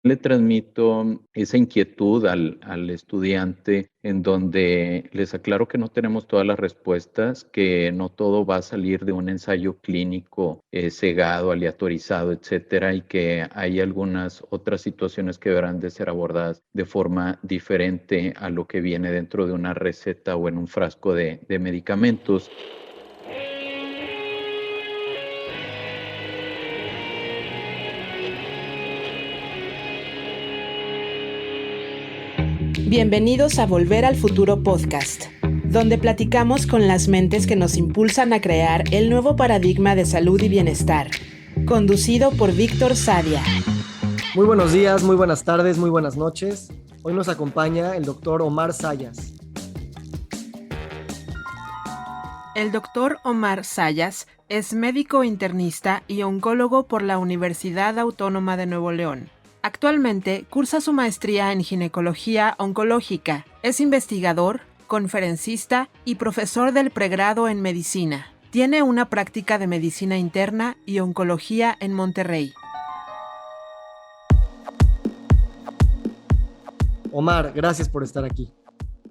Le transmito esa inquietud al estudiante en donde les aclaro que no tenemos todas las respuestas, que no todo va a salir de un ensayo clínico cegado, aleatorizado, etcétera, y que hay algunas otras situaciones que deberán de ser abordadas de forma diferente a lo que viene dentro de una receta o en un frasco de medicamentos. Bienvenidos a Volver al Futuro Podcast, donde platicamos con las mentes que nos impulsan a crear el nuevo paradigma de salud y bienestar, conducido por Víctor Sadia. Muy buenos días, muy buenas tardes, muy buenas noches. Hoy nos acompaña el doctor Omar Sayas. El doctor Omar Sayas es médico internista y oncólogo por la Universidad Autónoma de Nuevo León. Actualmente cursa su maestría en ginecología oncológica. Es investigador, conferencista y profesor del pregrado en medicina. Tiene una práctica de medicina interna y oncología en Monterrey. Omar, gracias por estar aquí.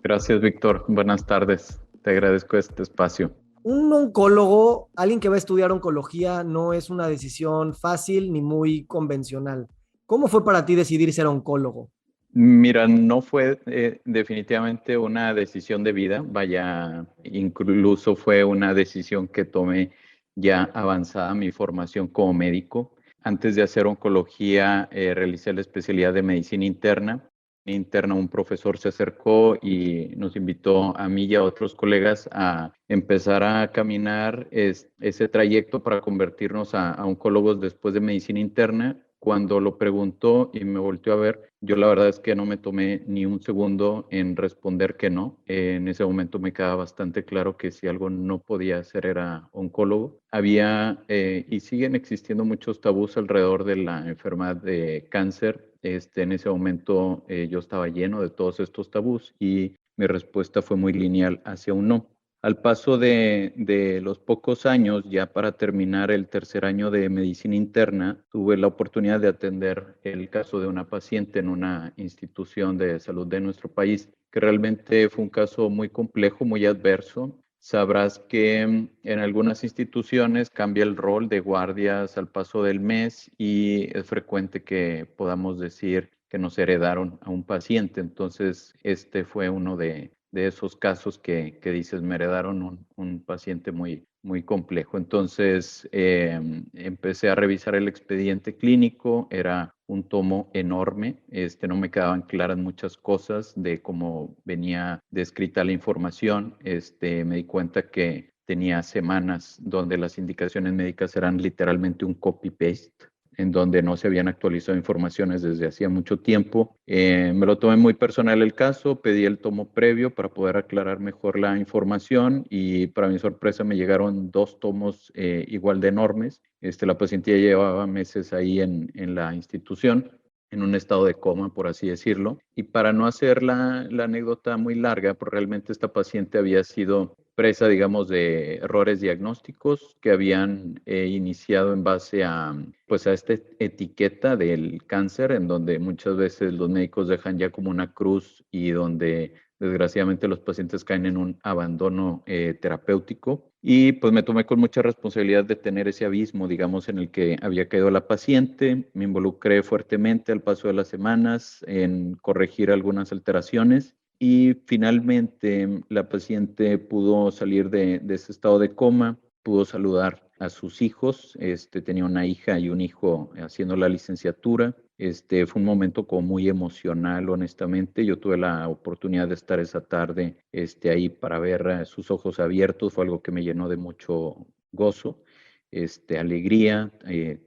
Gracias, Víctor. Buenas tardes. Te agradezco este espacio. Un oncólogo, alguien que va a estudiar oncología, no es una decisión fácil ni muy convencional. ¿Cómo fue para ti decidir ser oncólogo? Mira, no fue definitivamente una decisión de vida, vaya, incluso fue una decisión que tomé ya avanzada mi formación como médico. Antes de hacer oncología, realicé la especialidad de medicina interna. Interna, un profesor se acercó y nos invitó a mí y a otros colegas a empezar a caminar ese trayecto para convertirnos a oncólogos después de medicina interna. Cuando lo preguntó y me volteó a ver, yo la verdad es que no me tomé ni un segundo en responder que no. En ese momento me quedaba bastante claro que si algo no podía hacer era oncólogo. Había y siguen existiendo muchos tabús alrededor de la enfermedad de cáncer. En ese momento yo estaba lleno de todos estos tabús y mi respuesta fue muy lineal hacia un no. Al paso de los pocos años, ya para terminar el tercer año de medicina interna, tuve la oportunidad de atender el caso de una paciente en una institución de salud de nuestro país, que realmente fue un caso muy complejo, muy adverso. Sabrás que en algunas instituciones cambia el rol de guardias al paso del mes y es frecuente que podamos decir que nos heredaron a un paciente. Entonces, este fue uno de esos casos que dices, me heredaron un paciente muy, muy complejo. Entonces, empecé a revisar el expediente clínico, era un tomo enorme, no me quedaban claras muchas cosas de cómo venía descrita la información, me di cuenta que tenía semanas donde las indicaciones médicas eran literalmente un copy-paste, en donde no se habían actualizado informaciones desde hacía mucho tiempo. Me lo tomé muy personal el caso, pedí el tomo previo para poder aclarar mejor la información y para mi sorpresa me llegaron dos tomos igual de enormes. La paciente ya llevaba meses ahí en la institución, en un estado de coma, por así decirlo. Y para no hacer la anécdota muy larga, pues realmente esta paciente había sido presa, digamos, de errores diagnósticos que habían iniciado en base pues a esta etiqueta del cáncer, en donde muchas veces los médicos dejan ya como una cruz y donde desgraciadamente los pacientes caen en un abandono terapéutico. Y pues me tomé con mucha responsabilidad de tener ese abismo, digamos, en el que había caído la paciente. Me involucré fuertemente al paso de las semanas en corregir algunas alteraciones y finalmente la paciente pudo salir de ese estado de coma, pudo saludar a sus hijos, tenía una hija y un hijo haciendo la licenciatura. Fue un momento como muy emocional, honestamente. Yo tuve la oportunidad de estar esa tarde ahí para ver sus ojos abiertos, fue algo que me llenó de mucho gozo, alegría,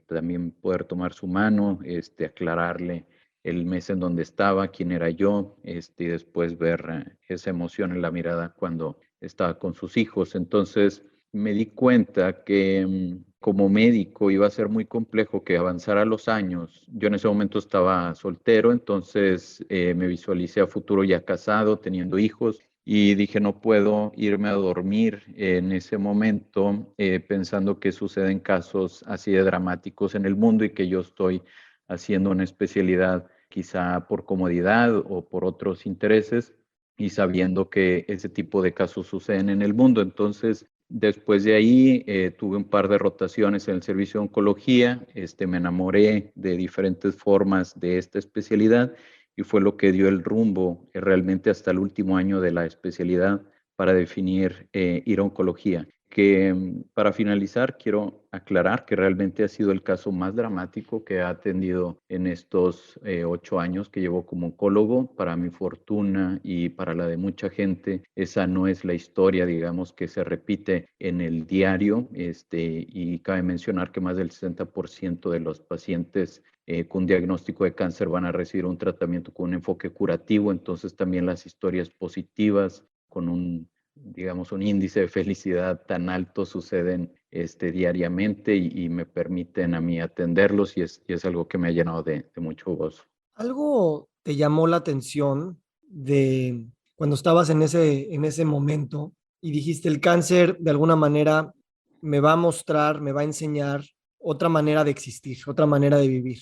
también poder tomar su mano, aclararle el mes en donde estaba, quién era yo, y después ver esa emoción en la mirada cuando estaba con sus hijos. Entonces me di cuenta que como médico iba a ser muy complejo que avanzara los años. Yo en ese momento estaba soltero, entonces me visualicé a futuro ya casado, teniendo hijos. Y dije, no puedo irme a dormir en ese momento pensando que suceden casos así de dramáticos en el mundo y que yo estoy haciendo una especialidad quizá por comodidad o por otros intereses, y sabiendo que ese tipo de casos suceden en el mundo. Entonces, después de ahí tuve un par de rotaciones en el servicio de oncología, me enamoré de diferentes formas de esta especialidad y fue lo que dio el rumbo realmente hasta el último año de la especialidad para definir ir a oncología. Que para finalizar quiero aclarar que realmente ha sido el caso más dramático que he atendido en estos 8 años que llevo como oncólogo. Para mi fortuna y para la de mucha gente, esa no es la historia, digamos, que se repite en el diario, y cabe mencionar que más del 60% de los pacientes con diagnóstico de cáncer van a recibir un tratamiento con un enfoque curativo. Entonces también las historias positivas con un, digamos, un índice de felicidad tan alto suceden diariamente y me permiten a mí atenderlos, y es algo que me ha llenado de mucho gozo. ¿Algo te llamó la atención de cuando estabas en ese momento y dijiste el cáncer de alguna manera me va a mostrar, me va a enseñar otra manera de existir, otra manera de vivir?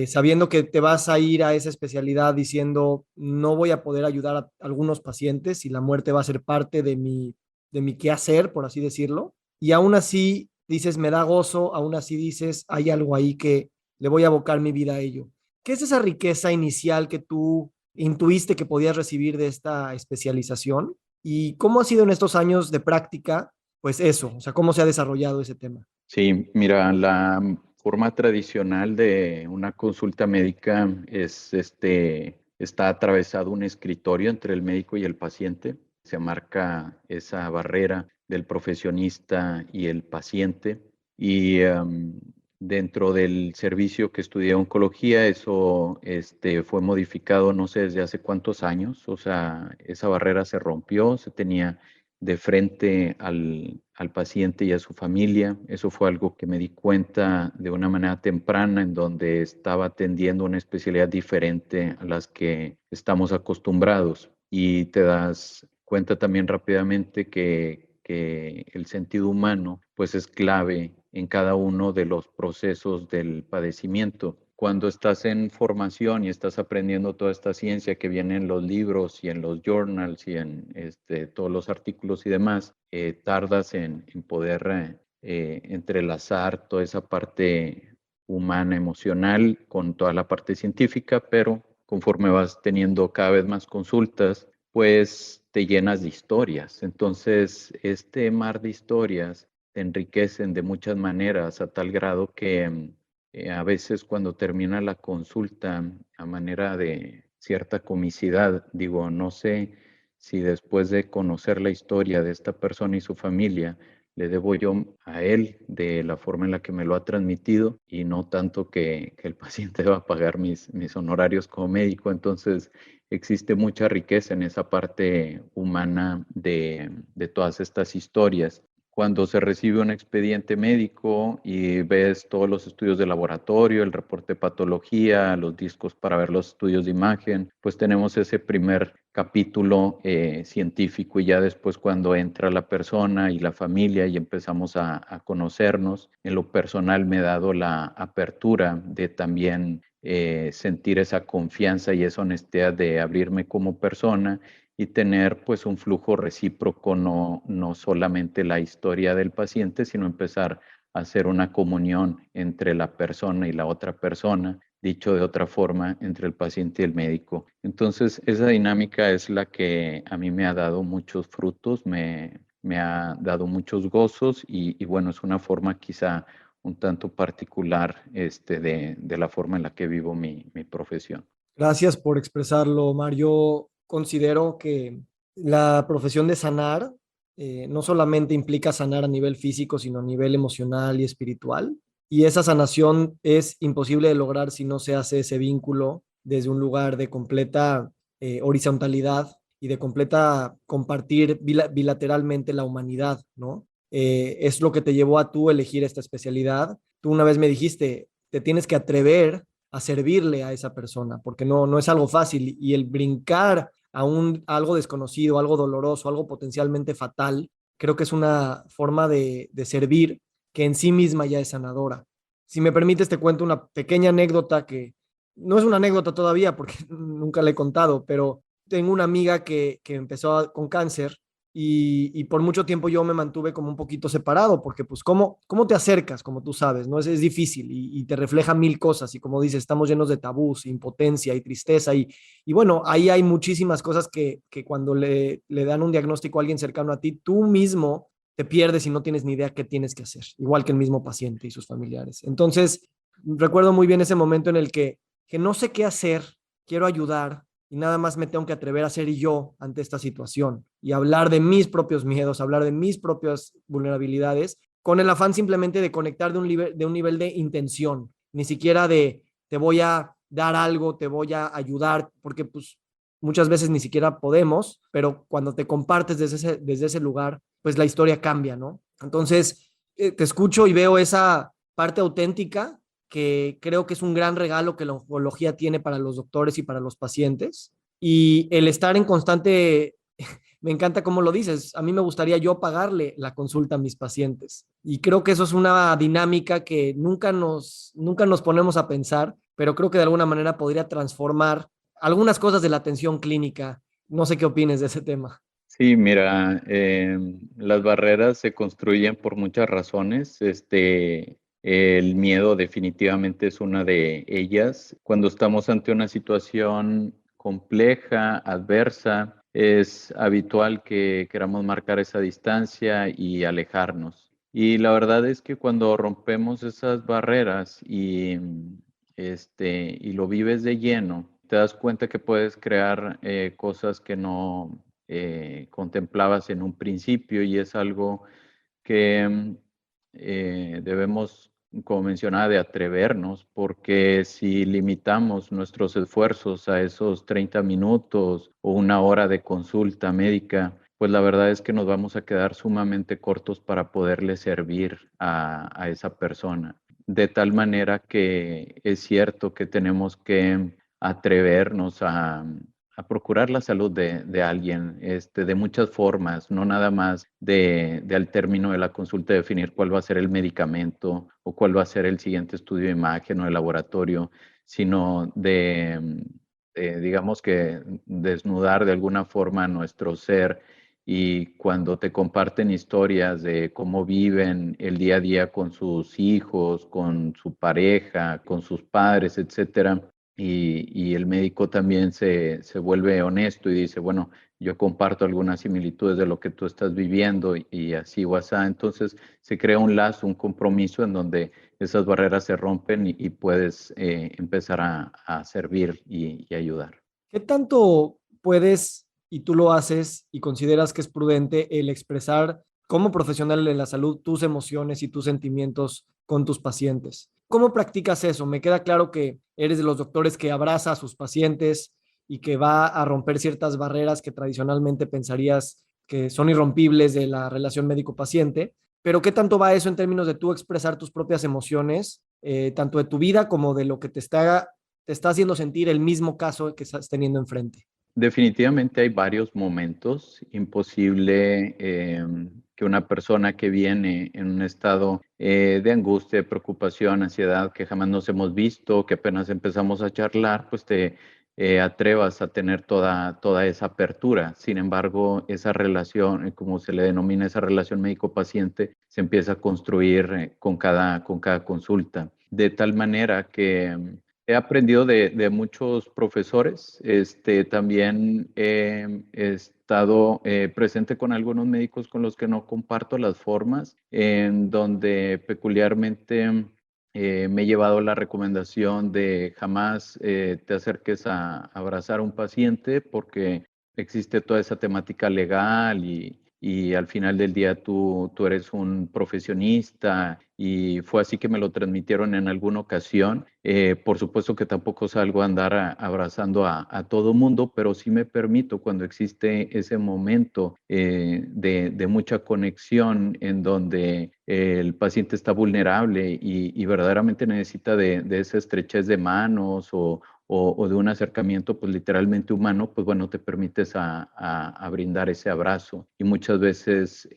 Sabiendo que te vas a ir a esa especialidad diciendo no voy a poder ayudar a algunos pacientes y la muerte va a ser parte de mi quehacer, por así decirlo, y aún así dices me da gozo, aún así dices hay algo ahí que le voy a abocar mi vida a ello. ¿Qué es esa riqueza inicial que tú intuiste que podías recibir de esta especialización? ¿Y cómo ha sido en estos años de práctica, pues eso, o sea, cómo se ha desarrollado ese tema? Sí, mira, la forma tradicional de una consulta médica es está atravesado un escritorio entre el médico y el paciente. Se marca esa barrera del profesionista y el paciente. Y dentro del servicio que estudié oncología, eso fue modificado no sé desde hace cuántos años. O sea, esa barrera se rompió, se tenía de frente al paciente y a su familia. Eso fue algo que me di cuenta de una manera temprana, en donde estaba atendiendo una especialidad diferente a las que estamos acostumbrados. Y te das cuenta también rápidamente que el sentido humano pues es clave en cada uno de los procesos del padecimiento. Cuando estás en formación y estás aprendiendo toda esta ciencia que viene en los libros y en los journals y en todos los artículos y demás, tardas en poder entrelazar toda esa parte humana, emocional, con toda la parte científica, pero conforme vas teniendo cada vez más consultas, pues te llenas de historias. Entonces, este mar de historias te enriquecen de muchas maneras a tal grado que a veces cuando termina la consulta, a manera de cierta comicidad, digo, no sé si después de conocer la historia de esta persona y su familia, le debo yo a él de la forma en la que me lo ha transmitido y no tanto que el paciente va a pagar mis honorarios como médico. Entonces, existe mucha riqueza en esa parte humana de todas estas historias. Cuando se recibe un expediente médico y ves todos los estudios de laboratorio, el reporte de patología, los discos para ver los estudios de imagen, pues tenemos ese primer capítulo científico, y ya después cuando entra la persona y la familia y empezamos a conocernos, en lo personal me he dado la apertura de también sentir esa confianza y esa honestidad de abrirme como persona y tener pues un flujo recíproco, no solamente la historia del paciente, sino empezar a hacer una comunión entre la persona y la otra persona, dicho de otra forma, entre el paciente y el médico. Entonces, esa dinámica es la que a mí me ha dado muchos frutos, me ha dado muchos gozos y bueno, es una forma quizá un tanto particular de la forma en la que vivo mi profesión. Gracias por expresarlo, Mario. Considero que la profesión de sanar no solamente implica sanar a nivel físico, sino a nivel emocional y espiritual. Y esa sanación es imposible de lograr si no se hace ese vínculo desde un lugar de completa horizontalidad y de completa compartir bilateralmente la humanidad, ¿no? Es lo que te llevó a tú elegir esta especialidad. Tú una vez me dijiste, te tienes que atrever a servirle a esa persona, porque no es algo fácil y el brincar a algo desconocido, algo doloroso, algo potencialmente fatal, creo que es una forma de servir que en sí misma ya es sanadora. Si me permites, te cuento una pequeña anécdota que no es una anécdota todavía porque nunca le he contado, pero tengo una amiga que empezó con cáncer y por mucho tiempo yo me mantuve como un poquito separado porque pues cómo te acercas, como tú sabes, ¿no? Es difícil y te refleja mil cosas y como dices, estamos llenos de tabús, impotencia y tristeza y bueno, ahí hay muchísimas cosas que cuando le dan un diagnóstico a alguien cercano a ti, tú mismo te pierdes y no tienes ni idea qué tienes que hacer, igual que el mismo paciente y sus familiares. Entonces, recuerdo muy bien ese momento en el que no sé qué hacer, quiero ayudar y nada más me tengo que atrever a ser yo ante esta situación y hablar de mis propios miedos, hablar de mis propias vulnerabilidades, con el afán simplemente de conectar de un nivel de intención, ni siquiera de te voy a dar algo, te voy a ayudar, porque pues muchas veces ni siquiera podemos, pero cuando te compartes desde ese lugar, pues la historia cambia, ¿no? Entonces, te escucho y veo esa parte auténtica que creo que es un gran regalo que la oncología tiene para los doctores y para los pacientes. Y el estar en constante, me encanta cómo lo dices, a mí me gustaría yo pagarle la consulta a mis pacientes. Y creo que eso es una dinámica que nunca nos ponemos a pensar, pero creo que de alguna manera podría transformar algunas cosas de la atención clínica. No sé qué opines de ese tema. Sí, mira, las barreras se construyen por muchas razones. El miedo definitivamente es una de ellas. Cuando estamos ante una situación compleja, adversa, es habitual que queramos marcar esa distancia y alejarnos. Y la verdad es que cuando rompemos esas barreras y lo vives de lleno, te das cuenta que puedes crear cosas que no contemplabas en un principio y es algo que debemos, como mencionaba, de atrevernos, porque si limitamos nuestros esfuerzos a esos 30 minutos o una hora de consulta médica, pues la verdad es que nos vamos a quedar sumamente cortos para poderle servir a esa persona. De tal manera que es cierto que tenemos que atrevernos a procurar la salud de alguien, de muchas formas, no nada más al término de la consulta definir cuál va a ser el medicamento o cuál va a ser el siguiente estudio de imagen o de laboratorio, sino digamos que desnudar de alguna forma nuestro ser y cuando te comparten historias de cómo viven el día a día con sus hijos, con su pareja, con sus padres, etcétera, y el médico también se vuelve honesto y dice, bueno, yo comparto algunas similitudes de lo que tú estás viviendo y así o así. Entonces se crea un lazo, un compromiso en donde esas barreras se rompen y puedes empezar a servir y ayudar. ¿Qué tanto puedes y tú lo haces y consideras que es prudente el expresar como profesional de la salud tus emociones y tus sentimientos con tus pacientes? ¿Cómo practicas eso? Me queda claro que eres de los doctores que abraza a sus pacientes y que va a romper ciertas barreras que tradicionalmente pensarías que son irrompibles de la relación médico-paciente, pero ¿qué tanto va eso en términos de tú expresar tus propias emociones, tanto de tu vida como de lo que te está haciendo sentir el mismo caso que estás teniendo enfrente? Definitivamente hay varios momentos. Imposible que una persona que viene en un estado de angustia, preocupación, ansiedad, que jamás nos hemos visto, que apenas empezamos a charlar, pues te atrevas a tener toda esa apertura. Sin embargo, esa relación, como se le denomina esa relación médico-paciente, se empieza a construir con cada consulta. De tal manera que he aprendido de muchos profesores. También he estado presente con algunos médicos con los que no comparto las formas, en donde peculiarmente me he llevado la recomendación de jamás te acerques a abrazar a un paciente porque existe toda esa temática legal y al final del día tú eres un profesionista y fue así que me lo transmitieron en alguna ocasión. Por supuesto que tampoco salgo a andar abrazando a todo mundo, pero sí me permito cuando existe ese momento de mucha conexión en donde el paciente está vulnerable y verdaderamente necesita de esa estrechez de manos o de un acercamiento pues literalmente humano, pues bueno, te permites a brindar ese abrazo y muchas veces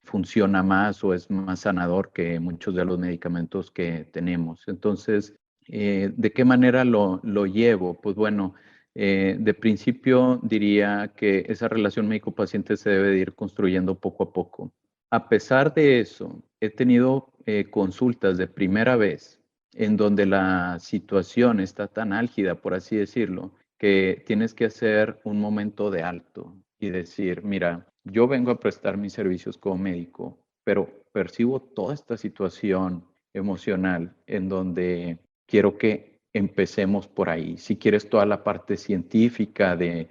funciona más o es más sanador que muchos de los medicamentos que tenemos. Entonces, ¿De qué manera lo llevo? Pues bueno, de principio diría que esa relación médico-paciente se debe de ir construyendo poco a poco. A pesar de eso, he tenido consultas de primera vez en donde la situación está tan álgida, por así decirlo, que tienes que hacer un momento de alto y decir, mira, yo vengo a prestar mis servicios como médico, pero percibo toda esta situación emocional en donde quiero que empecemos por ahí. Si quieres toda la parte científica de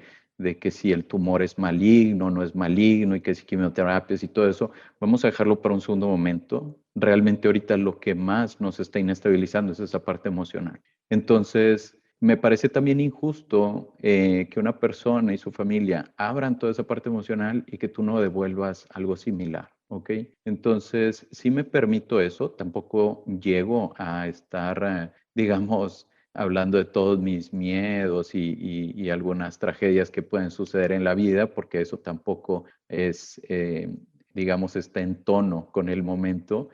que si el tumor es maligno, no es maligno y que si quimioterapias y todo eso, vamos a dejarlo para un segundo momento. Realmente ahorita lo que más nos está inestabilizando es esa parte emocional. Entonces, me parece también injusto que una persona y su familia abran toda esa parte emocional y que tú no devuelvas algo similar, ¿ok? Entonces, sí me permito eso, tampoco llego a estar, digamos, hablando de todos mis miedos y algunas tragedias que pueden suceder en la vida, porque eso tampoco es, digamos, está en tono con el momento.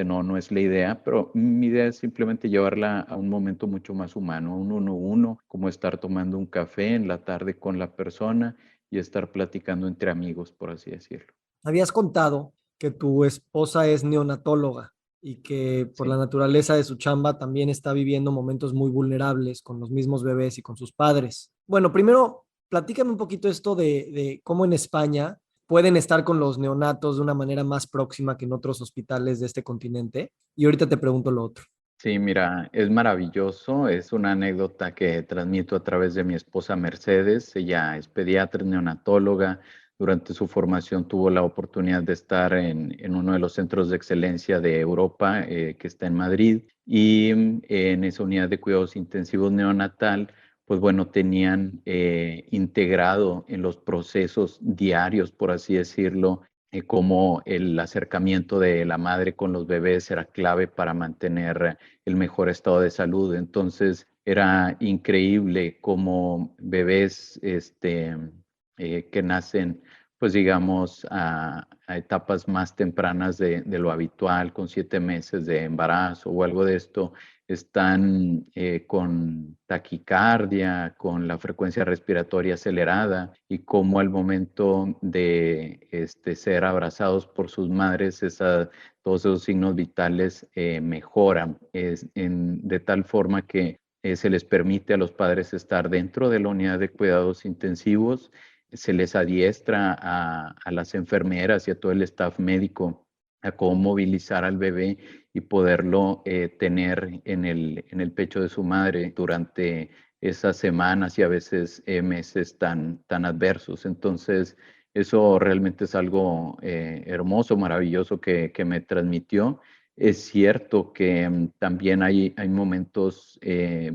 No es la idea, pero mi idea es simplemente llevarla a un momento mucho más humano, un uno a uno, como estar tomando un café en la tarde con la persona y estar platicando entre amigos, por así decirlo. Habías contado que tu esposa es neonatóloga y que por la Sí. naturaleza de su chamba también está viviendo momentos muy vulnerables con los mismos bebés y con sus padres. Bueno, primero, platícame un poquito esto de cómo en España pueden estar con los neonatos de una manera más próxima que en otros hospitales de este continente. Y ahorita te pregunto lo otro. Sí, mira, es maravilloso. Es una anécdota que transmito a través de mi esposa Mercedes. Ella es pediatra, neonatóloga. Durante su formación tuvo la oportunidad de estar en uno de los centros de excelencia de Europa, que está en Madrid. Y en esa unidad de cuidados intensivos neonatal, pues bueno, tenían integrado en los procesos diarios, por así decirlo, cómo el acercamiento de la madre con los bebés era clave para mantener el mejor estado de salud. Entonces era increíble cómo bebés que nacen, pues digamos, a etapas más tempranas de lo habitual, con 7 meses de embarazo o algo de esto, están con taquicardia, con la frecuencia respiratoria acelerada y cómo al momento de ser abrazados por sus madres, todos esos signos vitales mejoran de tal forma que se les permite a los padres estar dentro de la unidad de cuidados intensivos, se les adiestra a las enfermeras y a todo el staff médico a cómo movilizar al bebé y poderlo tener en el pecho de su madre durante esas semanas y a veces meses tan adversos. Entonces, eso realmente es algo hermoso, maravilloso que me transmitió. Es cierto que también hay momentos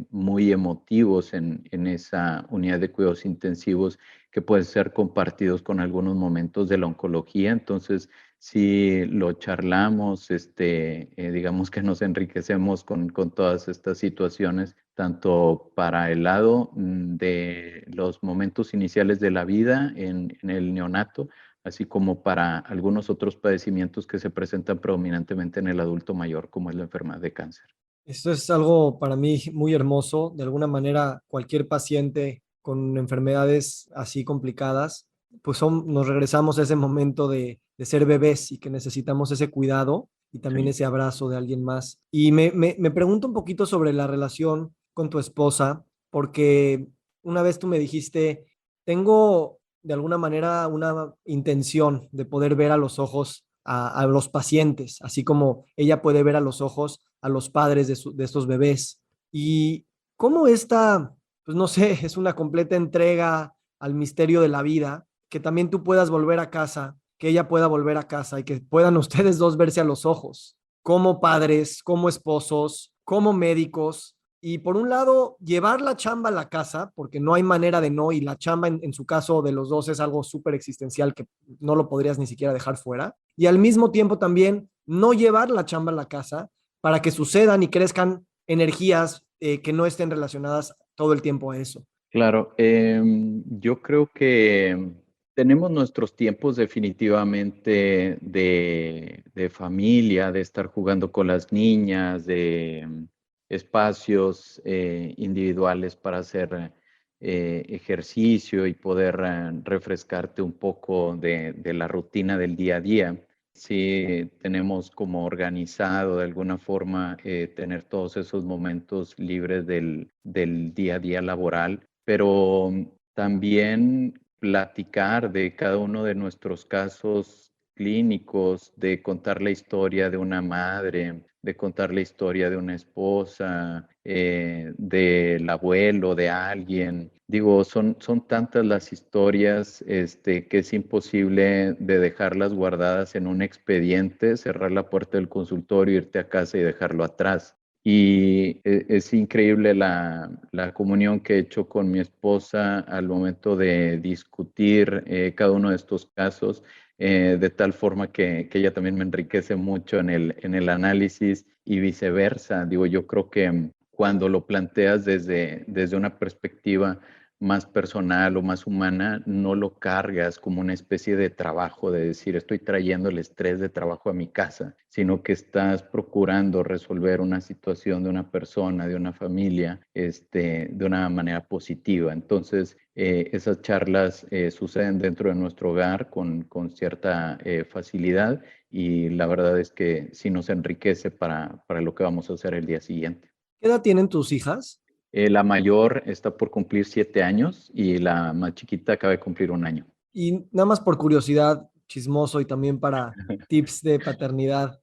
muy emotivos en esa unidad de cuidados intensivos que pueden ser compartidos con algunos momentos de la oncología. Entonces, si lo charlamos, digamos que nos enriquecemos con todas estas situaciones, tanto para el lado de los momentos iniciales de la vida en el neonato, así como para algunos otros padecimientos que se presentan predominantemente en el adulto mayor, como es la enfermedad de cáncer. Esto es algo para mí muy hermoso. De alguna manera, cualquier paciente con enfermedades así complicadas, pues nos regresamos a ese momento de ser bebés y que necesitamos ese cuidado y también Sí. ese abrazo de alguien más. Y me pregunto un poquito sobre la relación con tu esposa, porque una vez tú me dijiste, tengo de alguna manera una intención de poder ver a los ojos a los pacientes, así como ella puede ver a los ojos a los padres de estos bebés. Y cómo esta, pues no sé, es una completa entrega al misterio de la vida, que también tú puedas volver a casa, que ella pueda volver a casa y que puedan ustedes dos verse a los ojos, como padres, como esposos, como médicos. Y por un lado, llevar la chamba a la casa, porque no hay manera de no, y la chamba en su caso de los dos es algo súper existencial que no lo podrías ni siquiera dejar fuera. Y al mismo tiempo también no llevar la chamba a la casa para que sucedan y crezcan energías que no estén relacionadas todo el tiempo a eso. Claro, yo creo que tenemos nuestros tiempos definitivamente de familia, de estar jugando con las niñas, espacios individuales para hacer ejercicio y poder refrescarte un poco de la rutina del día a día. Sí, tenemos como organizado de alguna forma tener todos esos momentos libres del día a día laboral, pero también platicar de cada uno de nuestros casos clínicos, de contar la historia de una madre, de contar la historia de una esposa, del abuelo, de alguien. Digo, son tantas las historias que es imposible de dejarlas guardadas en un expediente, cerrar la puerta del consultorio, irte a casa y dejarlo atrás. Y es increíble la comunión que he hecho con mi esposa al momento de discutir cada uno de estos casos, de tal forma que ella también me enriquece mucho en el análisis y viceversa. Digo, yo creo que cuando lo planteas desde una perspectiva más personal o más humana, no lo cargas como una especie de trabajo, de decir, estoy trayendo el estrés de trabajo a mi casa, sino que estás procurando resolver una situación de una persona, de una familia, de una manera positiva. Entonces, esas charlas suceden dentro de nuestro hogar con cierta facilidad y la verdad es que sí nos enriquece para lo que vamos a hacer el día siguiente. ¿Qué edad tienen tus hijas? La mayor está por cumplir 7 años y la más chiquita acaba de cumplir 1 año. Y nada más por curiosidad, chismoso y también para tips de paternidad,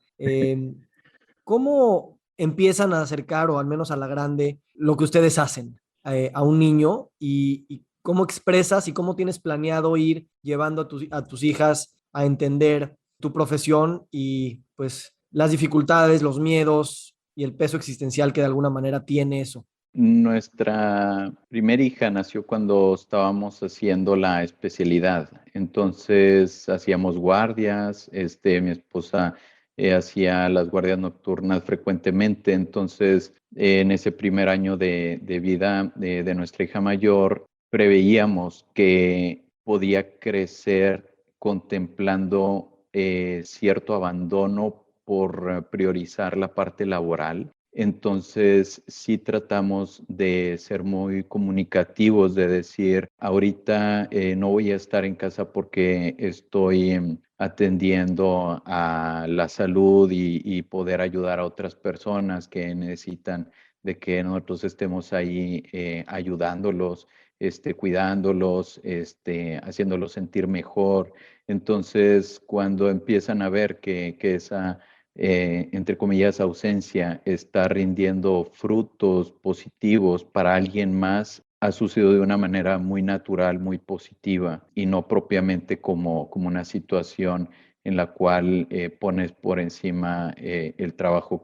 ¿cómo empiezan a acercar, o al menos a la grande, lo que ustedes hacen a un niño y cómo expresas y cómo tienes planeado ir llevando a tus hijas a entender tu profesión y pues las dificultades, los miedos y el peso existencial que de alguna manera tiene eso? Nuestra primera hija nació cuando estábamos haciendo la especialidad. Entonces hacíamos guardias, mi esposa hacía las guardias nocturnas frecuentemente. Entonces, en ese primer año de vida de nuestra hija mayor, preveíamos que podía crecer contemplando cierto abandono por priorizar la parte laboral. Entonces, sí tratamos de ser muy comunicativos, de decir, ahorita no voy a estar en casa porque estoy atendiendo a la salud y poder ayudar a otras personas que necesitan de que nosotros estemos ahí ayudándolos, cuidándolos, haciéndolos sentir mejor. Entonces, cuando empiezan a ver que esa entre comillas, ausencia está rindiendo frutos positivos para alguien más, ha sucedido de una manera muy natural, muy positiva y no propiamente como una situación en la cual pones por encima el trabajo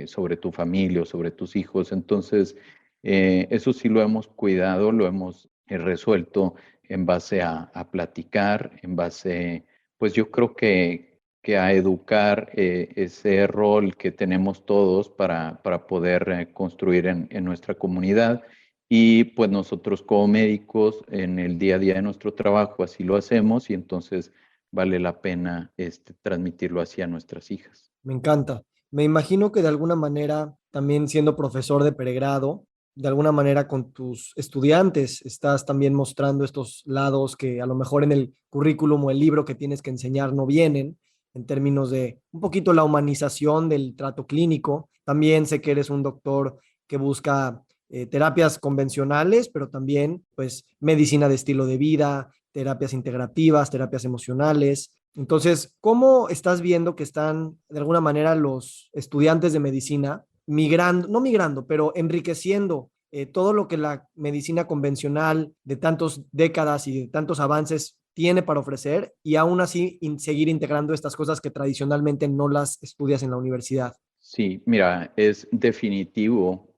sobre tu familia o sobre tus hijos. Entonces, eso sí lo hemos cuidado, lo hemos resuelto en base a platicar, en base, pues yo creo que a educar ese rol que tenemos todos para poder construir en nuestra comunidad. Y pues nosotros como médicos en el día a día de nuestro trabajo así lo hacemos y entonces vale la pena transmitirlo hacia nuestras hijas. Me encanta. Me imagino que de alguna manera, también siendo profesor de pregrado, de alguna manera con tus estudiantes estás también mostrando estos lados que a lo mejor en el currículum o el libro que tienes que enseñar no vienen, en términos de un poquito la humanización del trato clínico. También sé que eres un doctor que busca terapias convencionales, pero también pues medicina de estilo de vida, terapias integrativas, terapias emocionales. Entonces, ¿cómo estás viendo que están de alguna manera los estudiantes de medicina migrando, no migrando, pero enriqueciendo todo lo que la medicina convencional de tantas décadas y de tantos avances tiene para ofrecer y aún así seguir integrando estas cosas que tradicionalmente no las estudias en la universidad? Sí, mira, es definitivo,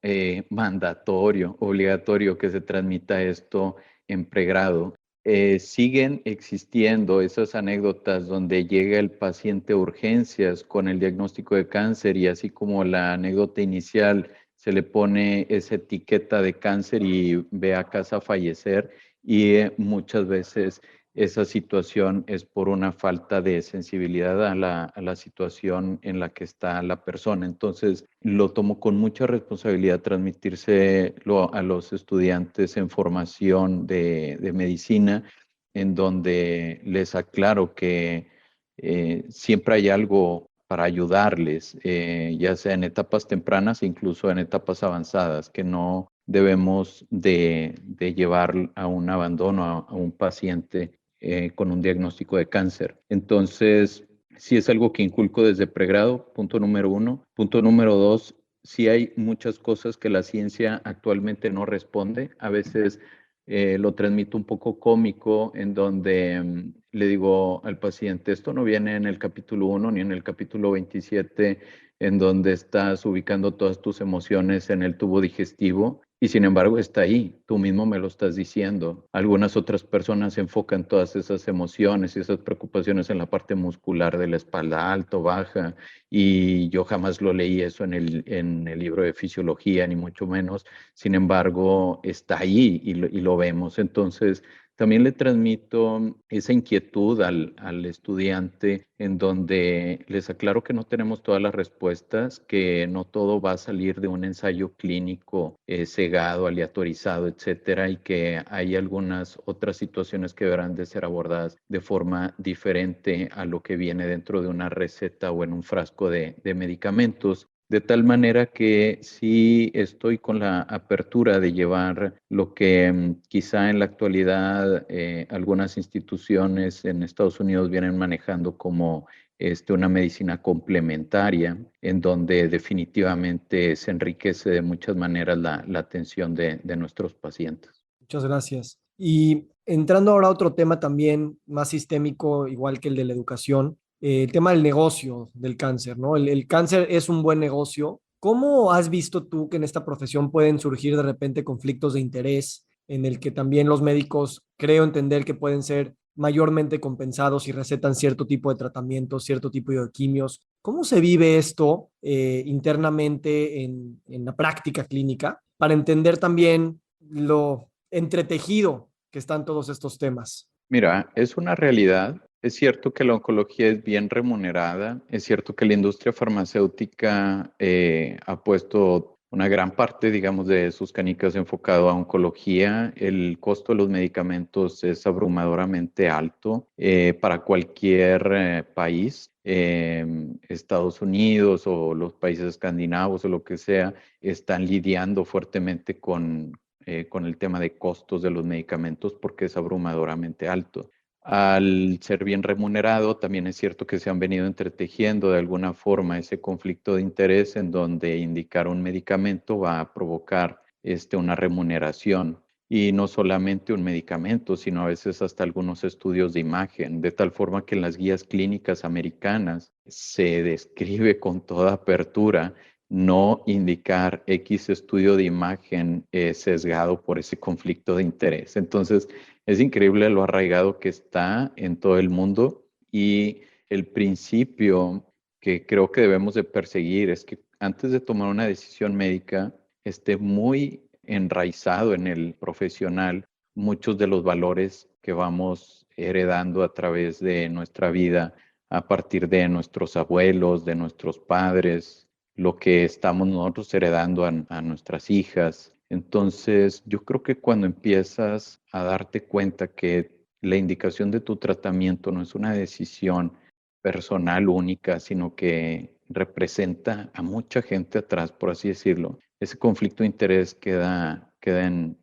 mandatorio, obligatorio que se transmita esto en pregrado. Siguen existiendo esas anécdotas donde llega el paciente a urgencias con el diagnóstico de cáncer y así como la anécdota inicial se le pone esa etiqueta de cáncer y ve a casa fallecer y muchas veces esa situación es por una falta de sensibilidad a la situación en la que está la persona. Entonces, lo tomo con mucha responsabilidad transmitírselo a los estudiantes en formación de medicina, en donde les aclaro que siempre hay algo para ayudarles, ya sea en etapas tempranas e incluso en etapas avanzadas, que no debemos de llevar a un abandono a un paciente con un diagnóstico de cáncer. Entonces, sí es algo que inculco desde pregrado, punto número uno. Punto número dos, sí hay muchas cosas que la ciencia actualmente no responde. A veces lo transmito un poco cómico, en donde le digo al paciente, esto no viene en el capítulo 1 ni en el capítulo 27, en donde estás ubicando todas tus emociones en el tubo digestivo, y sin embargo está ahí, tú mismo me lo estás diciendo. Algunas otras personas enfocan todas esas emociones y esas preocupaciones en la parte muscular de la espalda, alto, baja, y yo jamás lo leí eso en el libro de fisiología, ni mucho menos. Sin embargo, está ahí y lo vemos. Entonces, también le transmito esa inquietud al estudiante, en donde les aclaro que no tenemos todas las respuestas, que no todo va a salir de un ensayo clínico cegado, aleatorizado, etcétera, y que hay algunas otras situaciones que deberán de ser abordadas de forma diferente a lo que viene dentro de una receta o en un frasco de medicamentos. De tal manera que sí estoy con la apertura de llevar lo que quizá en la actualidad algunas instituciones en Estados Unidos vienen manejando como una medicina complementaria, en donde definitivamente se enriquece de muchas maneras la atención de nuestros pacientes. Muchas gracias. Y entrando ahora a otro tema también más sistémico, igual que el de la educación, el tema del negocio del cáncer, ¿no? El cáncer es un buen negocio. ¿Cómo has visto tú que en esta profesión pueden surgir de repente conflictos de interés en el que también los médicos creo entender que pueden ser mayormente compensados si recetan cierto tipo de tratamientos, cierto tipo de quimios? ¿Cómo se vive esto internamente en la práctica clínica para entender también lo entretejido que están todos estos temas? Mira, es una realidad. Es cierto que la oncología es bien remunerada. Es cierto que la industria farmacéutica ha puesto una gran parte, digamos, de sus canicas enfocado a oncología. El costo de los medicamentos es abrumadoramente alto para cualquier país. Estados Unidos o los países escandinavos o lo que sea están lidiando fuertemente con el tema de costos de los medicamentos porque es abrumadoramente alto. Al ser bien remunerado, también es cierto que se han venido entretejiendo de alguna forma ese conflicto de interés, en donde indicar un medicamento va a provocar una remuneración. Y no solamente un medicamento, sino a veces hasta algunos estudios de imagen, de tal forma que en las guías clínicas americanas se describe con toda apertura no indicar X estudio de imagen sesgado por ese conflicto de interés. Entonces, es increíble lo arraigado que está en todo el mundo, y el principio que creo que debemos de perseguir es que antes de tomar una decisión médica esté muy enraizado en el profesional muchos de los valores que vamos heredando a través de nuestra vida, a partir de nuestros abuelos, de nuestros padres, lo que estamos nosotros heredando a nuestras hijas. Entonces, yo creo que cuando empiezas a darte cuenta que la indicación de tu tratamiento no es una decisión personal única, sino que representa a mucha gente atrás, por así decirlo, ese conflicto de interés queda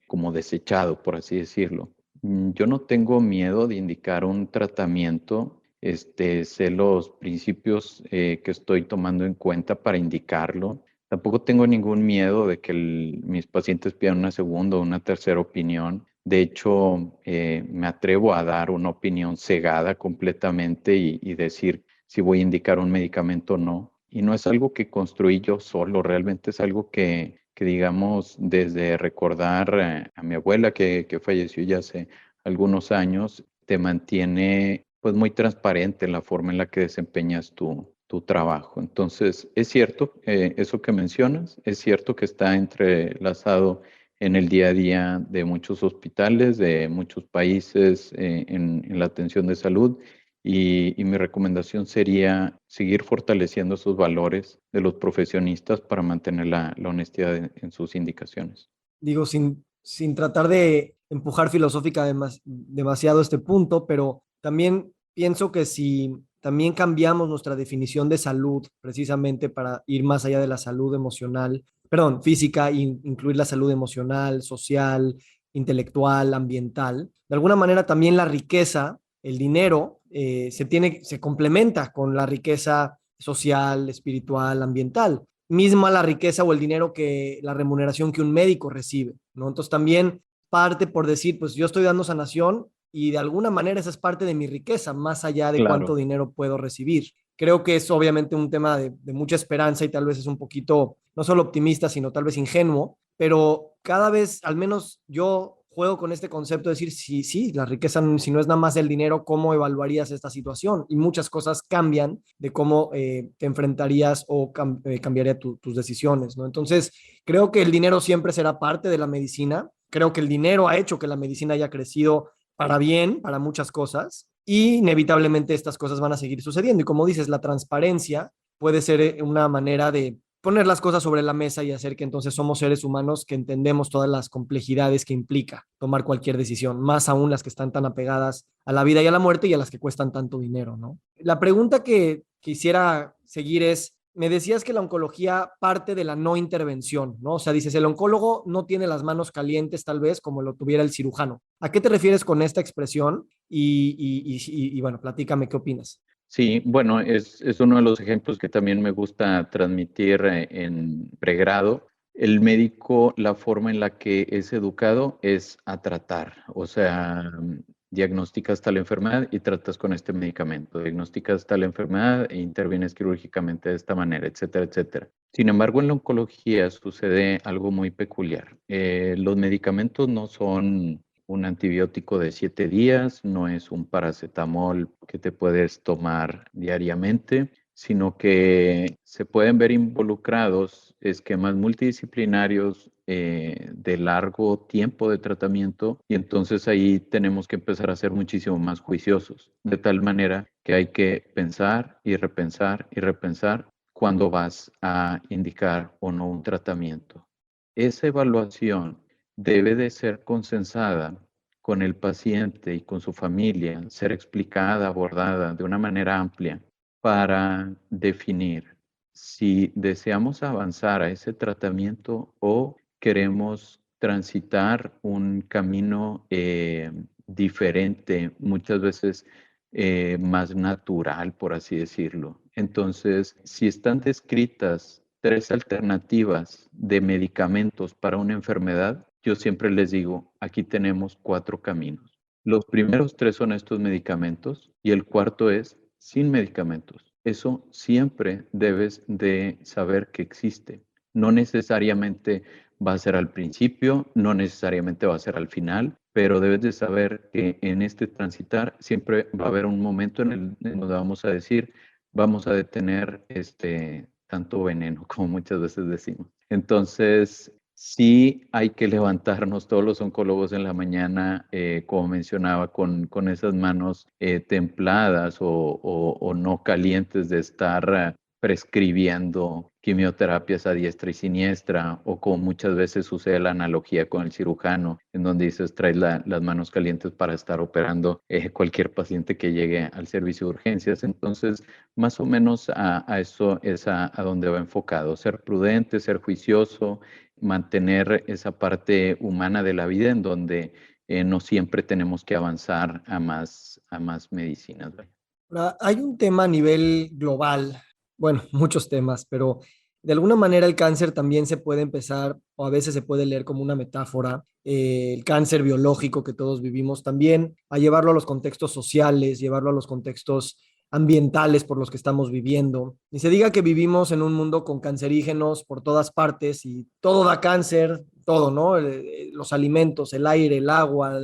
como desechado, por así decirlo. Yo no tengo miedo de indicar un tratamiento, sé los principios que estoy tomando en cuenta para indicarlo. Tampoco tengo ningún miedo de que mis pacientes pidan una segunda o una tercera opinión. De hecho, me atrevo a dar una opinión cegada completamente y decir si voy a indicar un medicamento o no. Y no es algo que construí yo solo, realmente es algo que digamos, desde recordar a mi abuela que falleció ya hace algunos años, te mantiene pues muy transparente en la forma en la que desempeñas tu trabajo. Entonces, es cierto, eso que mencionas, es cierto que está entrelazado en el día a día de muchos hospitales, de muchos países en la atención de salud. Y mi recomendación sería seguir fortaleciendo esos valores de los profesionistas para mantener la honestidad en sus indicaciones. Digo, sin tratar de empujar filosófica demasiado este punto, pero también pienso que si también cambiamos nuestra definición de salud, precisamente para ir más allá de la salud emocional, perdón, física, e incluir la salud emocional, social, intelectual, ambiental, de alguna manera también la riqueza, el dinero, se complementa con la riqueza social, espiritual, ambiental, misma la riqueza o el dinero que la remuneración que un médico recibe, ¿no? Entonces también parte por decir, pues yo estoy dando sanación y de alguna manera esa es parte de mi riqueza, más allá de cuánto Claro. dinero puedo recibir. Creo que es obviamente un tema de mucha esperanza y tal vez es un poquito, no solo optimista, sino tal vez ingenuo, pero cada vez, al menos yo juego con este concepto de decir, sí, sí, la riqueza, si no es nada más el dinero, ¿cómo evaluarías esta situación? Y muchas cosas cambian de cómo te enfrentarías o cambiaría tus decisiones, ¿no? Entonces, creo que el dinero siempre será parte de la medicina. Creo que el dinero ha hecho que la medicina haya crecido para bien, para muchas cosas, y inevitablemente estas cosas van a seguir sucediendo. Y como dices, la transparencia puede ser una manera de poner las cosas sobre la mesa y hacer que entonces somos seres humanos que entendemos todas las complejidades que implica tomar cualquier decisión, más aún las que están tan apegadas a la vida y a la muerte y a las que cuestan tanto dinero, ¿no? La pregunta que quisiera seguir es, me decías que la oncología parte de la no intervención, ¿no? O sea, dices, el oncólogo no tiene las manos calientes tal vez como lo tuviera el cirujano. ¿A qué te refieres con esta expresión? Y bueno, platícame, ¿qué opinas? Sí, bueno, es uno de los ejemplos que también me gusta transmitir en pregrado. El médico, la forma en la que es educado es a tratar, o sea, diagnosticas tal enfermedad y tratas con este medicamento, diagnosticas tal enfermedad e intervienes quirúrgicamente de esta manera, etcétera, etcétera. Sin embargo, en la oncología sucede algo muy peculiar. Los medicamentos no son un antibiótico de 7 días, no es un paracetamol que te puedes tomar diariamente, sino que se pueden ver involucrados esquemas multidisciplinarios de largo tiempo de tratamiento y entonces ahí tenemos que empezar a ser muchísimo más juiciosos, de tal manera que hay que pensar y repensar cuando vas a indicar o no un tratamiento. Esa evaluación debe de ser consensada con el paciente y con su familia, ser explicada, abordada de una manera amplia para definir si deseamos avanzar a ese tratamiento o queremos transitar un camino diferente, muchas veces más natural, por así decirlo. Entonces, si están descritas 3 alternativas de medicamentos para una enfermedad, yo siempre les digo, aquí tenemos 4 caminos. Los primeros 3 son estos medicamentos y el cuarto es sin medicamentos. Eso siempre debes de saber que existe. No necesariamente va a ser al principio, no necesariamente va a ser al final, pero debes de saber que en este transitar siempre va a haber un momento en donde vamos a decir, vamos a detener tanto veneno, como muchas veces decimos. Entonces, sí hay que levantarnos todos los oncólogos en la mañana, como mencionaba, con esas manos templadas o no calientes de estar prescribiendo quimioterapias a diestra y siniestra, o como muchas veces sucede la analogía con el cirujano, en donde dices, traes las manos calientes para estar operando cualquier paciente que llegue al servicio de urgencias. Entonces, más o menos a eso es a donde va enfocado, ser prudente, ser juicioso, mantener esa parte humana de la vida en donde no siempre tenemos que avanzar a más medicinas. Ahora, hay un tema a nivel global, bueno, muchos temas, pero de alguna manera el cáncer también se puede empezar o a veces se puede leer como una metáfora, el cáncer biológico que todos vivimos también, a llevarlo a los contextos sociales, llevarlo a los contextos ambientales por los que estamos viviendo. Y se diga que vivimos en un mundo con cancerígenos por todas partes y todo da cáncer, todo, ¿no? Los alimentos, el aire, el agua,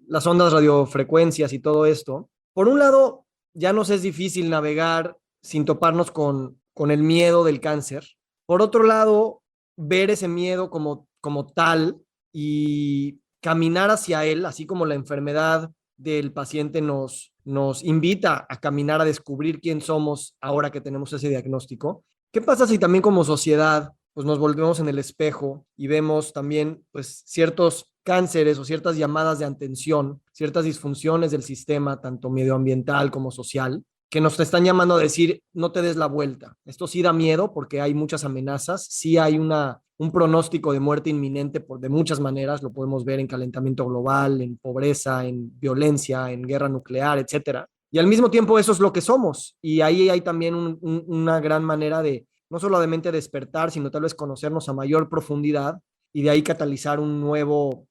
las ondas radiofrecuencias y todo esto. Por un lado, ya nos es difícil navegar sin toparnos con el miedo del cáncer. Por otro lado, ver ese miedo como tal y caminar hacia él, así como la enfermedad del paciente nos invita a caminar a descubrir quién somos ahora que tenemos ese diagnóstico. ¿Qué pasa si también como sociedad pues nos volvemos en el espejo y vemos también pues ciertos cánceres o ciertas llamadas de atención, ciertas disfunciones del sistema, tanto medioambiental como social, que nos están llamando a decir, no te des la vuelta? Esto sí da miedo porque hay muchas amenazas, sí hay un pronóstico de muerte inminente de muchas maneras, lo podemos ver en calentamiento global, en pobreza, en violencia, en guerra nuclear, etcétera. Y al mismo tiempo eso es lo que somos. Y ahí hay también una gran manera de no solamente despertar, sino tal vez conocernos a mayor profundidad y de ahí catalizar un nuevo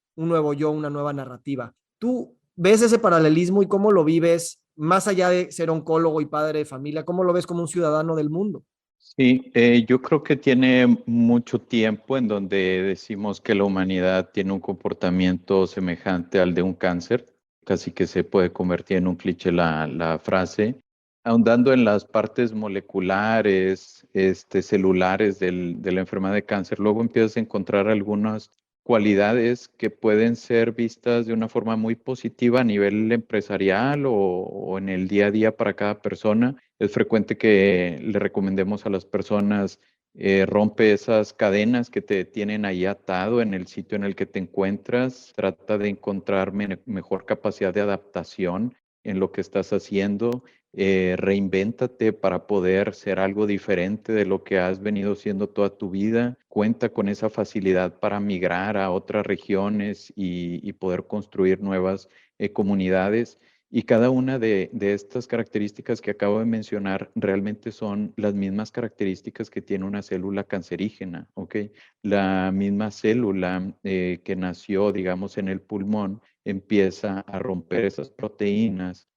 yo, una nueva narrativa. ¿Tú ves ese paralelismo y cómo lo vives más allá de ser oncólogo y padre de familia? ¿Cómo lo ves como un ciudadano del mundo? Sí, yo creo que tiene mucho tiempo en donde decimos que la humanidad tiene un comportamiento semejante al de un cáncer, casi que se puede convertir en un cliché la frase. Ahondando en las partes moleculares, celulares de la enfermedad de cáncer, luego empiezas a encontrar algunas cualidades que pueden ser vistas de una forma muy positiva a nivel empresarial o en el día a día para cada persona. Es frecuente que le recomendemos a las personas rompe esas cadenas que te tienen ahí atado en el sitio en el que te encuentras. Trata de encontrar mejor capacidad de adaptación en lo que estás haciendo. Reinvéntate para poder ser algo diferente de lo que has venido siendo toda tu vida. Cuenta con esa facilidad para migrar a otras regiones y poder construir nuevas comunidades. Y cada una de estas características que acabo de mencionar realmente son las mismas características que tiene una célula cancerígena, ¿ok? La misma célula que nació, digamos, en el pulmón, empieza a romper esas proteínas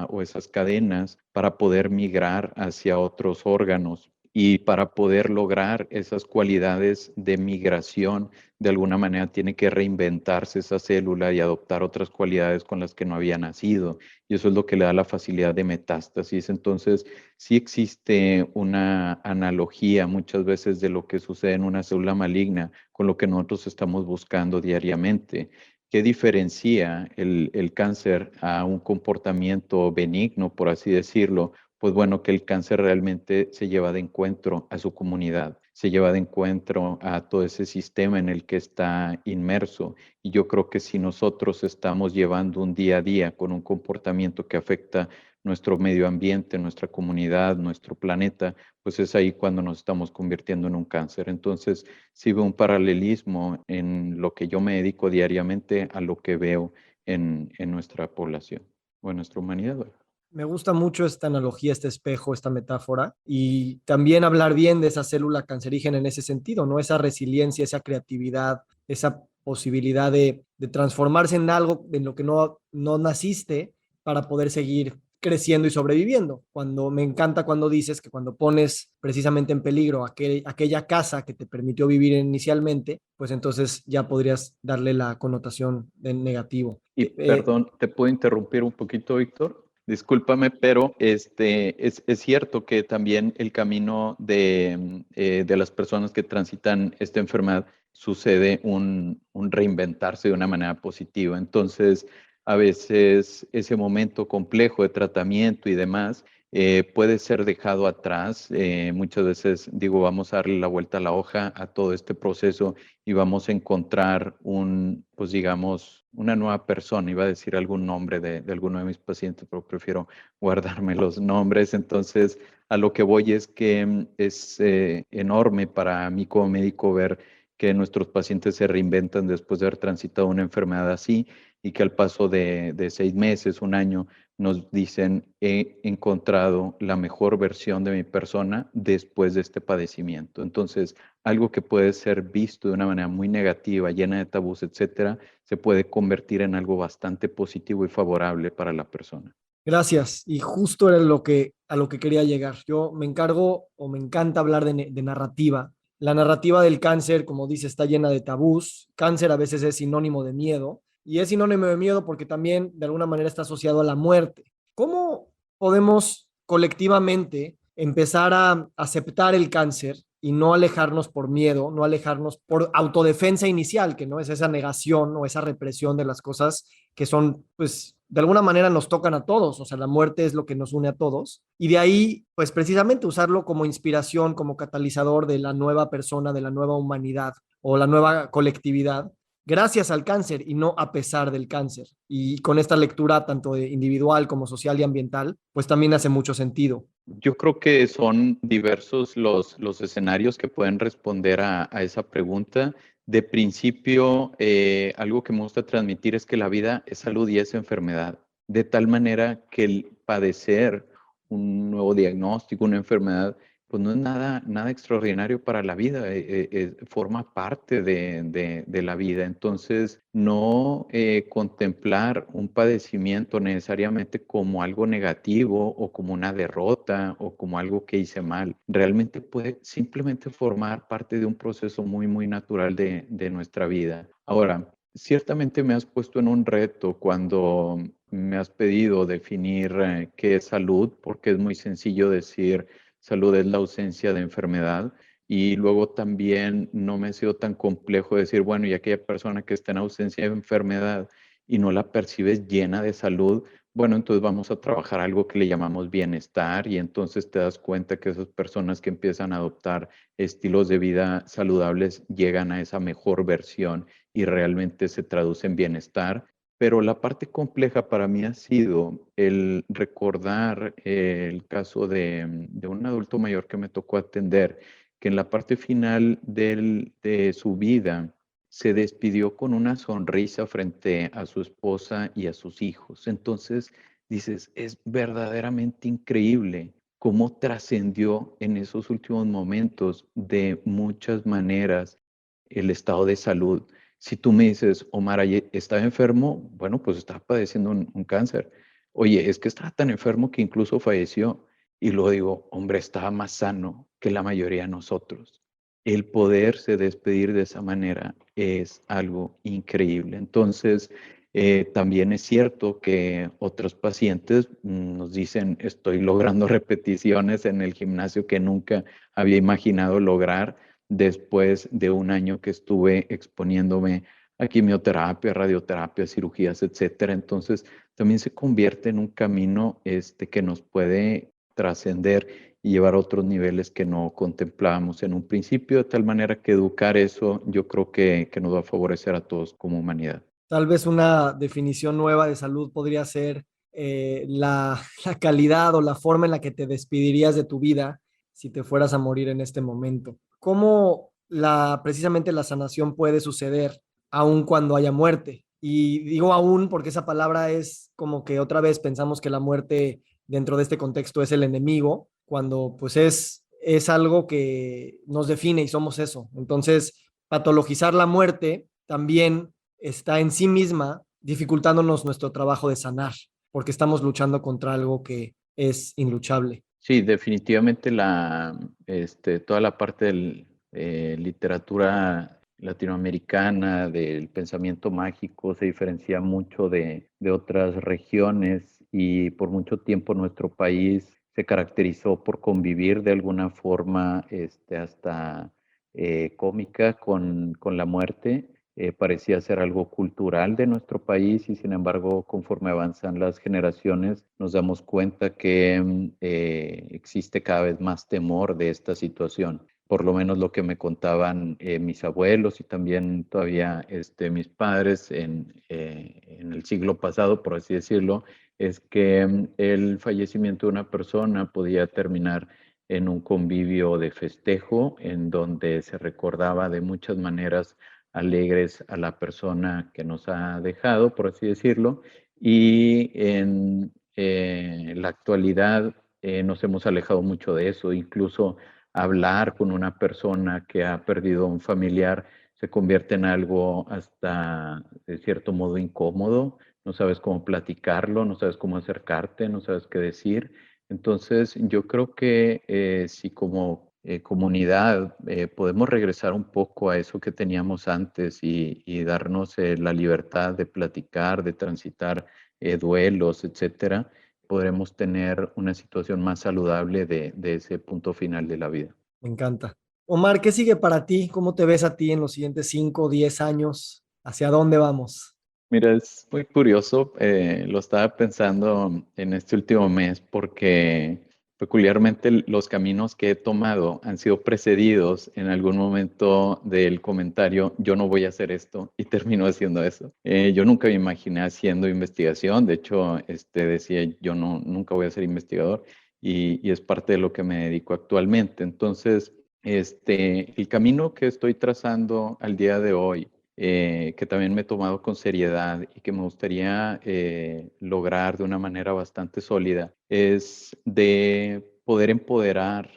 o esas cadenas para poder migrar hacia otros órganos. Y para poder lograr esas cualidades de migración, de alguna manera tiene que reinventarse esa célula y adoptar otras cualidades con las que no había nacido. Y eso es lo que le da la facilidad de metástasis. Entonces, sí existe una analogía muchas veces de lo que sucede en una célula maligna con lo que nosotros estamos buscando diariamente. ¿Qué diferencia el cáncer a un comportamiento benigno, por así decirlo? Pues bueno, que el cáncer realmente se lleva de encuentro a su comunidad, se lleva de encuentro a todo ese sistema en el que está inmerso. Y yo creo que si nosotros estamos llevando un día a día con un comportamiento que afecta nuestro medio ambiente, nuestra comunidad, nuestro planeta, pues es ahí cuando nos estamos convirtiendo en un cáncer. Entonces, sí veo un paralelismo en lo que yo me dedico diariamente a lo que veo en nuestra población o en nuestra humanidad. Me gusta mucho esta analogía, este espejo, esta metáfora, y también hablar bien de esa célula cancerígena en ese sentido, ¿no? Esa resiliencia, esa creatividad, esa posibilidad de transformarse en algo en lo que no naciste para poder seguir creciendo y sobreviviendo. Cuando me encanta cuando dices que cuando pones precisamente en peligro aquella casa que te permitió vivir inicialmente, pues entonces ya podrías darle la connotación de negativo. Y perdón, ¿te puedo interrumpir un poquito, Víctor? Discúlpame, pero es cierto que también el camino de las personas que transitan esta enfermedad sucede un reinventarse de una manera positiva. Entonces, a veces ese momento complejo de tratamiento y demás puede ser dejado atrás. Muchas veces digo, vamos a darle la vuelta a la hoja a todo este proceso y vamos a encontrar pues digamos, una nueva persona. Iba a decir algún nombre de alguno de mis pacientes, pero prefiero guardarme los nombres. Entonces, a lo que voy es que es enorme para mí como médico ver que nuestros pacientes se reinventan después de haber transitado una enfermedad así y que al paso de 6 meses, un año, nos dicen, he encontrado la mejor versión de mi persona después de este padecimiento. Entonces, algo que puede ser visto de una manera muy negativa, llena de tabús, etcétera, se puede convertir en algo bastante positivo y favorable para la persona. Gracias. Y justo era a lo que quería llegar. Yo me encargo o me encanta hablar de narrativa. La narrativa del cáncer, como dice, está llena de tabús. Cáncer a veces es sinónimo de miedo y es sinónimo de miedo porque también de alguna manera está asociado a la muerte. ¿Cómo podemos colectivamente empezar a aceptar el cáncer y no alejarnos por miedo, no alejarnos por autodefensa inicial, que no es esa negación o esa represión de las cosas que son, pues, de alguna manera nos tocan a todos, o sea, la muerte es lo que nos une a todos, y de ahí, pues, precisamente usarlo como inspiración, como catalizador de la nueva persona, de la nueva humanidad o la nueva colectividad, gracias al cáncer y no a pesar del cáncer. Y con esta lectura, tanto individual como social y ambiental, pues también hace mucho sentido. Yo creo que son diversos los escenarios que pueden responder a esa pregunta. De principio, algo que me gusta transmitir es que la vida es salud y es enfermedad, de tal manera que el padecer un nuevo diagnóstico, una enfermedad, pues no es nada extraordinario para la vida, forma parte de la vida. Entonces, no contemplar un padecimiento necesariamente como algo negativo o como una derrota o como algo que hice mal. Realmente puede simplemente formar parte de un proceso muy natural de nuestra vida. Ahora, ciertamente me has puesto en un reto cuando me has pedido definir qué es salud, porque es muy sencillo decir salud es la ausencia de enfermedad. Y luego también no me ha sido tan complejo decir, bueno, y aquella persona que está en ausencia de enfermedad y no la percibes llena de salud, bueno, entonces vamos a trabajar algo que le llamamos bienestar y entonces te das cuenta que esas personas que empiezan a adoptar estilos de vida saludables llegan a esa mejor versión y realmente se traduce en bienestar. Pero la parte compleja para mí ha sido el recordar el caso de un adulto mayor que me tocó atender, que en la parte final de su vida se despidió con una sonrisa frente a su esposa y a sus hijos. Entonces, dices, es verdaderamente increíble cómo trascendió en esos últimos momentos de muchas maneras el estado de salud. Si tú me dices, Omar, ayer estaba enfermo, bueno, pues estaba padeciendo un cáncer. Oye, es que estaba tan enfermo que incluso falleció. Y luego digo, hombre, estaba más sano que la mayoría de nosotros. El poderse despedir de esa manera es algo increíble. Entonces, también es cierto que otros pacientes nos dicen, estoy logrando repeticiones en el gimnasio que nunca había imaginado lograr después de un año que estuve exponiéndome a quimioterapia, radioterapia, cirugías, etcétera. Entonces, también se convierte en un camino que nos puede trascender y llevar a otros niveles que no contemplábamos en un principio, de tal manera que educar eso yo creo que nos va a favorecer a todos como humanidad. Tal vez una definición nueva de salud podría ser la calidad o la forma en la que te despedirías de tu vida si te fueras a morir en este momento. ¿Cómo precisamente la sanación puede suceder aun cuando haya muerte? Y digo aún porque esa palabra es como que otra vez pensamos que la muerte dentro de este contexto es el enemigo, cuando pues es algo que nos define y somos eso. Entonces, patologizar la muerte también está en sí misma dificultándonos nuestro trabajo de sanar, porque estamos luchando contra algo que es inluchable. Sí, definitivamente toda la parte de literatura latinoamericana, del pensamiento mágico, se diferencia mucho de otras regiones y por mucho tiempo nuestro país se caracterizó por convivir de alguna forma hasta cómica con la muerte. Parecía ser algo cultural de nuestro país y sin embargo, conforme avanzan las generaciones, nos damos cuenta que existe cada vez más temor de esta situación. Por lo menos lo que me contaban mis abuelos y también todavía mis padres en el siglo pasado, por así decirlo, es que el fallecimiento de una persona podía terminar en un convivio de festejo en donde se recordaba de muchas maneras alegres a la persona que nos ha dejado, por así decirlo, y en la actualidad nos hemos alejado mucho de eso, incluso hablar con una persona que ha perdido un familiar se convierte en algo hasta de cierto modo incómodo, no sabes cómo platicarlo, no sabes cómo acercarte, no sabes qué decir. Entonces, yo creo que si como comunidad podemos regresar un poco a eso que teníamos antes y darnos la libertad de platicar, de transitar duelos, etcétera, podremos tener una situación más saludable de ese punto final de la vida. Me encanta. Omar, ¿qué sigue para ti? ¿Cómo te ves a ti en los siguientes 5 o 10 años? ¿Hacia dónde vamos? Mira, es muy curioso, lo estaba pensando en este último mes porque peculiarmente los caminos que he tomado han sido precedidos en algún momento del comentario, yo no voy a hacer esto, y termino haciendo eso. Yo nunca me imaginé haciendo investigación, de hecho, decía, yo nunca voy a ser investigador, y es parte de lo que me dedico actualmente. Entonces, el camino que estoy trazando al día de hoy, que también me he tomado con seriedad y que me gustaría lograr de una manera bastante sólida, es de poder empoderar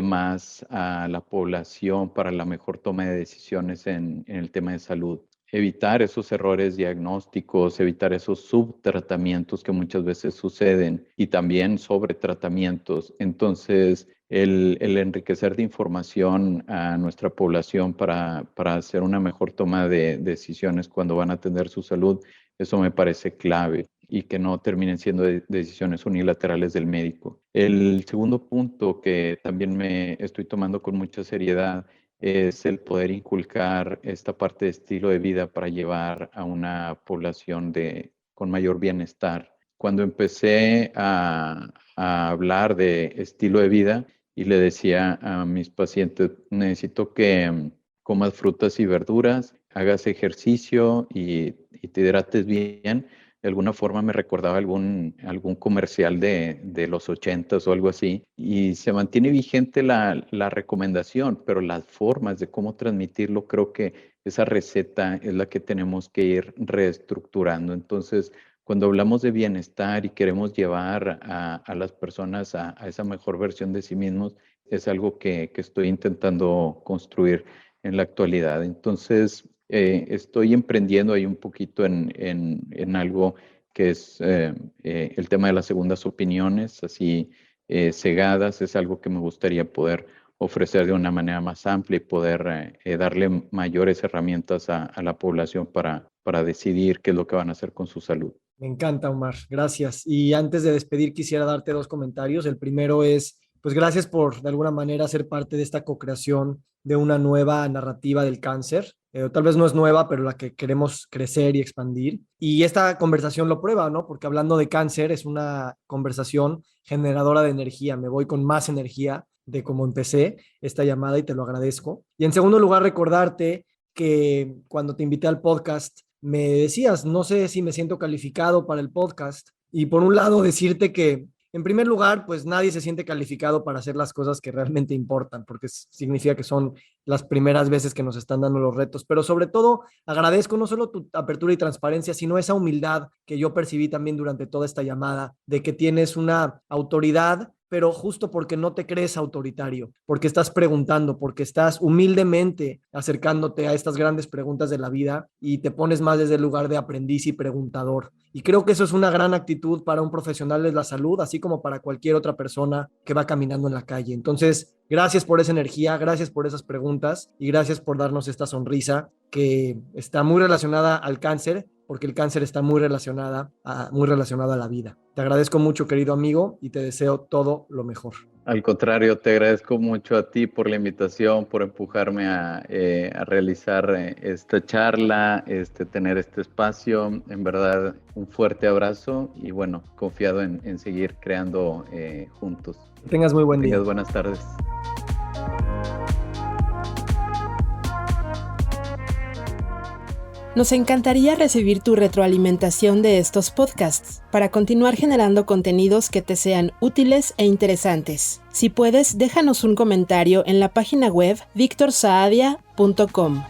más a la población para la mejor toma de decisiones en el tema de salud. Evitar esos errores diagnósticos, evitar esos subtratamientos que muchas veces suceden y también sobretratamientos. Entonces, el enriquecer de información a nuestra población para hacer una mejor toma de decisiones cuando van a atender su salud, eso me parece clave y que no terminen siendo decisiones unilaterales del médico. El segundo punto que también me estoy tomando con mucha seriedad es el poder inculcar esta parte de estilo de vida para llevar a una población con mayor bienestar. Cuando empecé a hablar de estilo de vida, y le decía a mis pacientes, necesito que comas frutas y verduras, hagas ejercicio y te hidrates bien. De alguna forma me recordaba algún comercial de los 80s o algo así, y se mantiene vigente la recomendación, pero las formas de cómo transmitirlo, creo que esa receta es la que tenemos que ir reestructurando. Entonces, cuando hablamos de bienestar y queremos llevar a las personas a esa mejor versión de sí mismos, es algo que estoy intentando construir en la actualidad. Entonces, estoy emprendiendo ahí un poquito en algo que es el tema de las segundas opiniones, así cegadas, es algo que me gustaría poder ofrecer de una manera más amplia y poder darle mayores herramientas a la población para decidir qué es lo que van a hacer con su salud. Me encanta, Omar. Gracias. Y antes de despedir, quisiera darte 2 comentarios. El primero es, pues gracias por de alguna manera ser parte de esta co-creación de una nueva narrativa del cáncer. Tal vez no es nueva, pero la que queremos crecer y expandir. Y esta conversación lo prueba, ¿no? Porque hablando de cáncer es una conversación generadora de energía. Me voy con más energía de cómo empecé esta llamada y te lo agradezco. Y en segundo lugar, recordarte que cuando te invité al podcast, me decías, no sé si me siento calificado para el podcast. Y por un lado, decirte que, en primer lugar, pues nadie se siente calificado para hacer las cosas que realmente importan, porque significa que son las primeras veces que nos están dando los retos. Pero sobre todo, agradezco no solo tu apertura y transparencia, sino esa humildad que yo percibí también durante toda esta llamada, de que tienes una autoridad, pero justo porque no te crees autoritario, porque estás preguntando, porque estás humildemente acercándote a estas grandes preguntas de la vida y te pones más desde el lugar de aprendiz y preguntador. Y creo que eso es una gran actitud para un profesional de la salud, así como para cualquier otra persona que va caminando en la calle. Entonces, gracias por esa energía, gracias por esas preguntas y gracias por darnos esta sonrisa que está muy relacionada al cáncer, porque el cáncer está muy relacionado a la vida. Te agradezco mucho, querido amigo, y te deseo todo lo mejor. Al contrario, te agradezco mucho a ti por la invitación, por empujarme a realizar esta charla, tener este espacio. En verdad, un fuerte abrazo y bueno, confiado en seguir creando juntos. Que tengas muy buen día. Buenas tardes. Nos encantaría recibir tu retroalimentación de estos podcasts para continuar generando contenidos que te sean útiles e interesantes. Si puedes, déjanos un comentario en la página web victorsaadia.com.